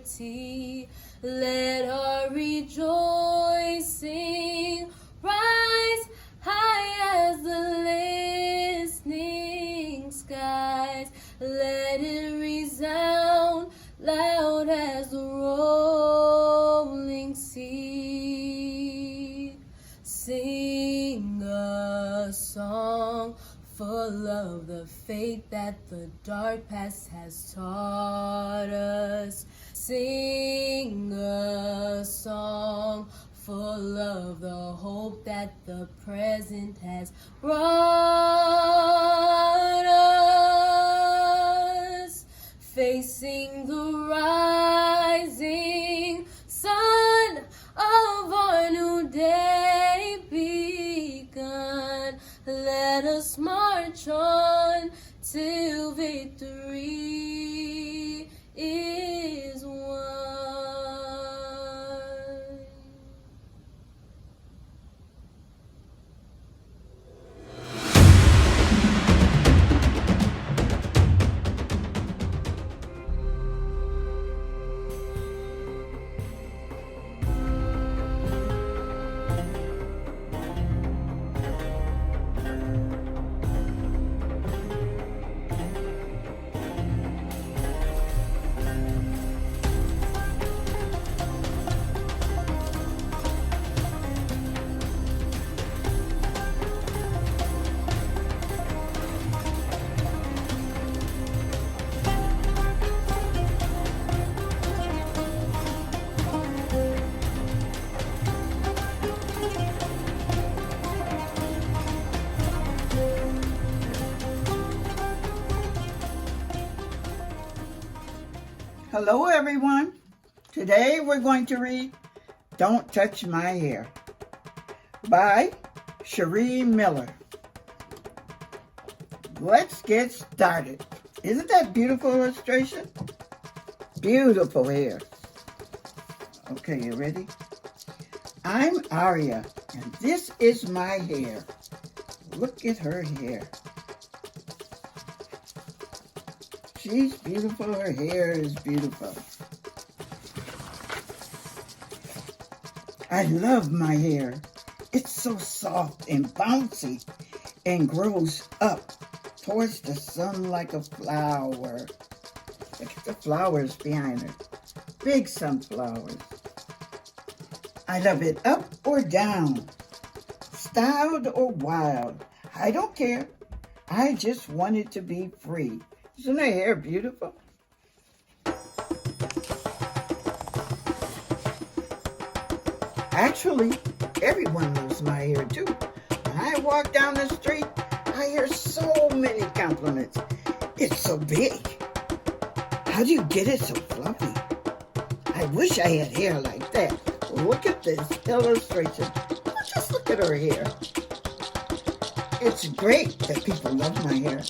liberty. Let our rejoicing rise high as the listening skies. Let it resound loud as the rolling sea. Sing a song full of the faith that the dark past has taught us. Sing a song full of the hope that the present has brought us. Facing the rising sun of our new day begun. Let us march on till victory is won. Hello everyone. Today we're going to read Don't Touch My Hair by Sharee Miller. Let's get started. Isn't that beautiful illustration? Beautiful hair. Okay, you ready? I'm Aria and this is my hair. Look at her hair. She's beautiful, her hair is beautiful. I love my hair. It's so soft and bouncy and grows up towards the sun like a flower. Look at the flowers behind her. Big sunflowers. I love it up or down, styled or wild. I don't care. I just want it to be free. Isn't her hair beautiful? Actually, everyone loves my hair too. When I walk down the street, I hear so many compliments. It's so big. How do you get it so fluffy? I wish I had hair like that. Look at this illustration. Just look at her hair. It's great that people love my hair,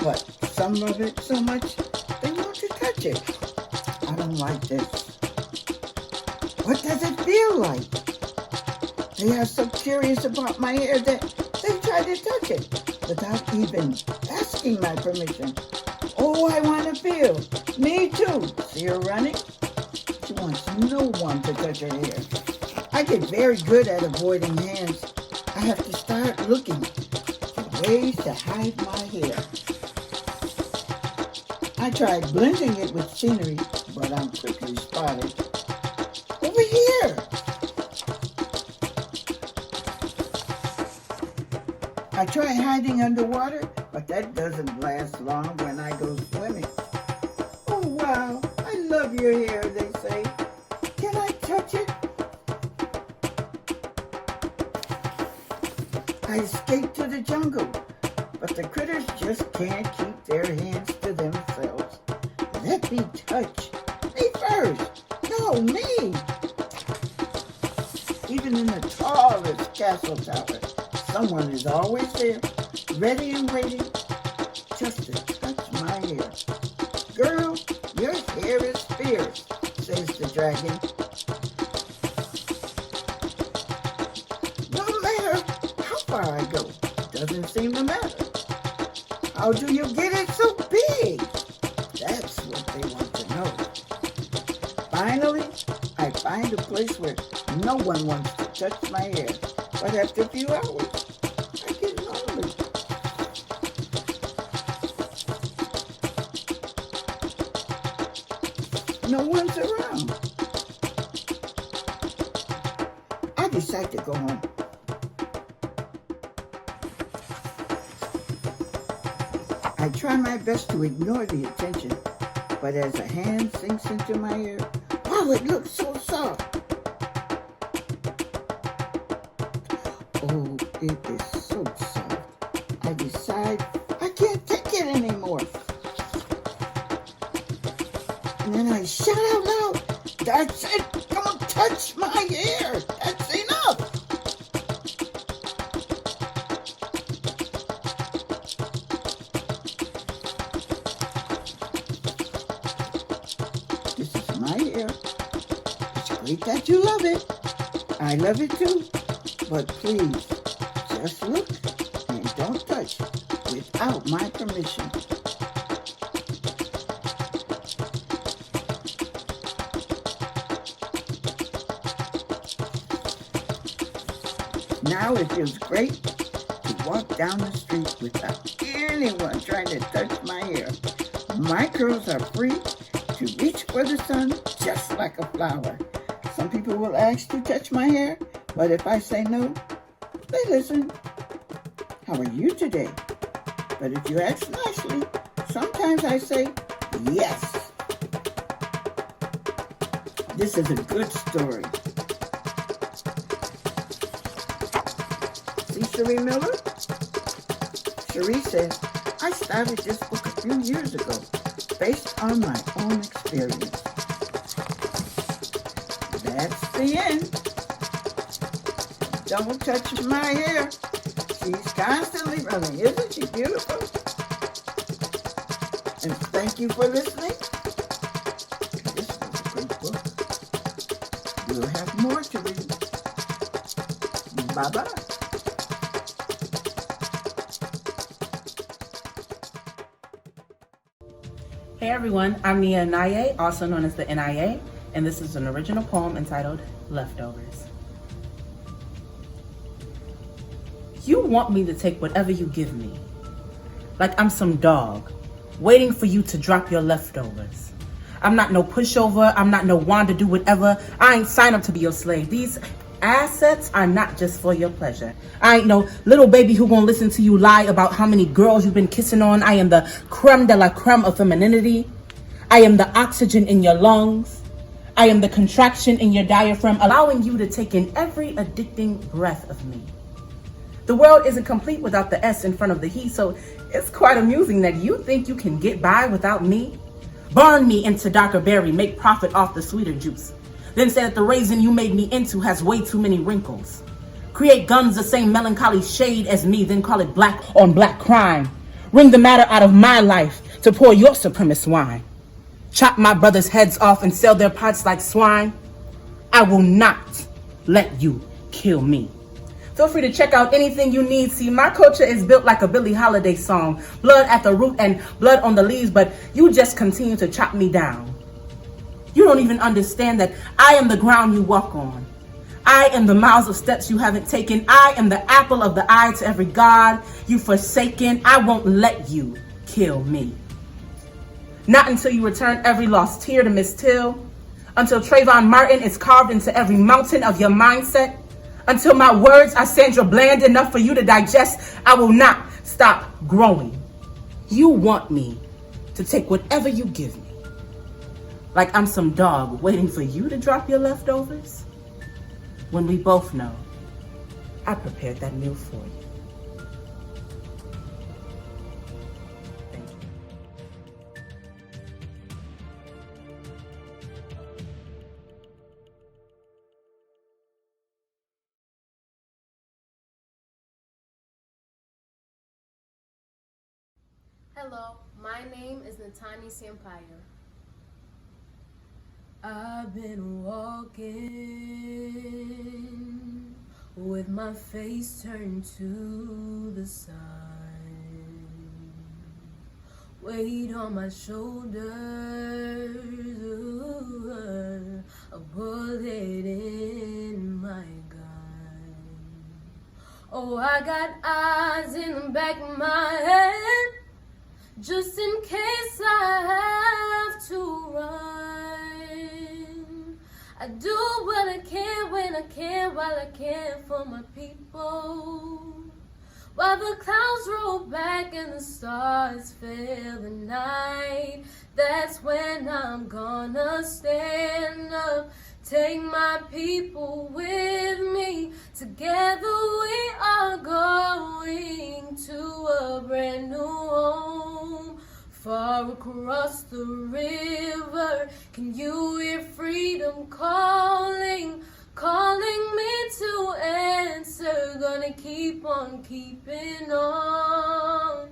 but some love it so much they want to touch it. I don't like this. What does it feel like? They are so curious about my hair that they try to touch it without even asking my permission. Oh, I want to feel. Me too. See her running? She wants no one to touch her hair. I get very good at avoiding hands. I have to start looking for ways to hide my hair. I tried blending it with scenery, but I'm quickly spotted. Over here! I try hiding underwater, but that doesn't last long when I go swimming. Oh wow, I love your hair, they say. Can I touch it? I escaped to the jungle, but the critters just can't keep their hands to themselves. Let me touch. Me first. No, me. Even in the tallest castle tower, someone is always there, ready and waiting just to touch my hair. Girl, your hair is fierce, says the dragon. No matter how far I go, doesn't seem to matter. How do you get it so big? That's what they want to know. find a place where no one wants to touch my hair. But after a few hours, I get lonely. No one's around. I decide to go home. I try my best to ignore the attention, but as a hand sinks into my hair, wow, it looks so soft. Oh, it is so soft. I decide I can't take it anymore. And then I shout out loud, "That's it! Don't touch my hair! That's enough!" This is my hair. It's great that you love it. I love it too. But please, just look and don't touch without my permission. Now it feels great to walk down the street without anyone trying to touch my hair. My curls are free to reach for the sun just like a flower. Some people will ask to touch my hair, but if I say no, they listen. How are you today? But if you ask nicely, sometimes I say yes. This is a good story. See Sharee Miller? Sharee says, I started this book a few years ago based on my own experience. That's the end. Don't touch my hair. She's constantly running. Isn't she beautiful? And thank you for listening. This was a great book. We'll have more to read. Bye-bye. Hey everyone, I'm Niya Eniaye, also known as the NIA, and this is an original poem entitled Leftovers. You want me to take whatever you give me, like I'm some dog, waiting for you to drop your leftovers. I'm not no pushover, I'm not no one to do whatever, I ain't signed up to be your slave. These assets are not just for your pleasure. I ain't no little baby who gonna listen to you lie about how many girls you've been kissing on. I am the creme de la creme of femininity. I am the oxygen in your lungs. I am the contraction in your diaphragm, allowing you to take in every addicting breath of me. The world isn't complete without the S in front of the he, so it's quite amusing that you think you can get by without me. Burn me into darker berry, make profit off the sweeter juice. Then say that the raisin you made me into has way too many wrinkles. Create guns the same melancholy shade as me, then call it black on black crime. Wring the matter out of my life to pour your supremacist wine. Chop my brothers' heads off and sell their pots like swine. I will not let you kill me. Feel free to check out anything you need. See, my culture is built like a Billie Holiday song. Blood at the root and blood on the leaves, but you just continue to chop me down. You don't even understand that I am the ground you walk on. I am the miles of steps you haven't taken. I am the apple of the eye to every god you've forsaken. I won't let you kill me. Not until you return every lost tear to Miss Till. Until Trayvon Martin is carved into every mountain of your mindset. Until my words are Sandra Bland enough for you to digest, I will not stop growing. You want me to take whatever you give me. Like I'm some dog waiting for you to drop your leftovers? When we both know I prepared that meal for you. Thank you. Hello, my name is Nathania Sampaio. I've been walking with my face turned to the side, weight on my shoulders, ooh, a bullet Oh, I got eyes in the back of my head, just in case I have to run. I do what I can when I can, while I can for my people. While the clouds roll back and the stars fill the night, that's when I'm gonna stand up. Take my people with me. Together we are going to a brand new home. Far across the river, can you hear freedom calling? Calling me to answer. Gonna keep on keeping on.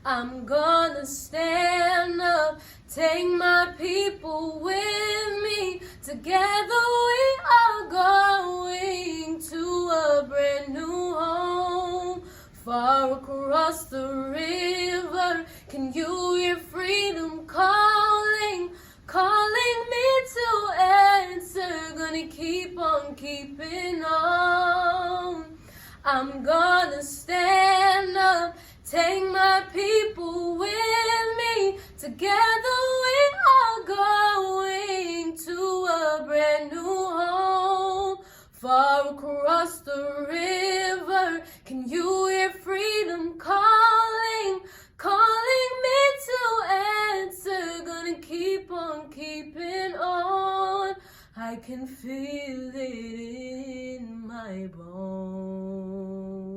I'm gonna stand up. Take my people with me. Together we are going to a brand new home. Far across the river, can you hear freedom calling? Calling me to answer. Gonna keep on keeping on. I'm gonna stand up. Take my people with me. Together we are going to a brand new home. Far across the river, can you hear freedom calling? Calling me to answer. Gonna keep on keeping on. I can feel it in my bones.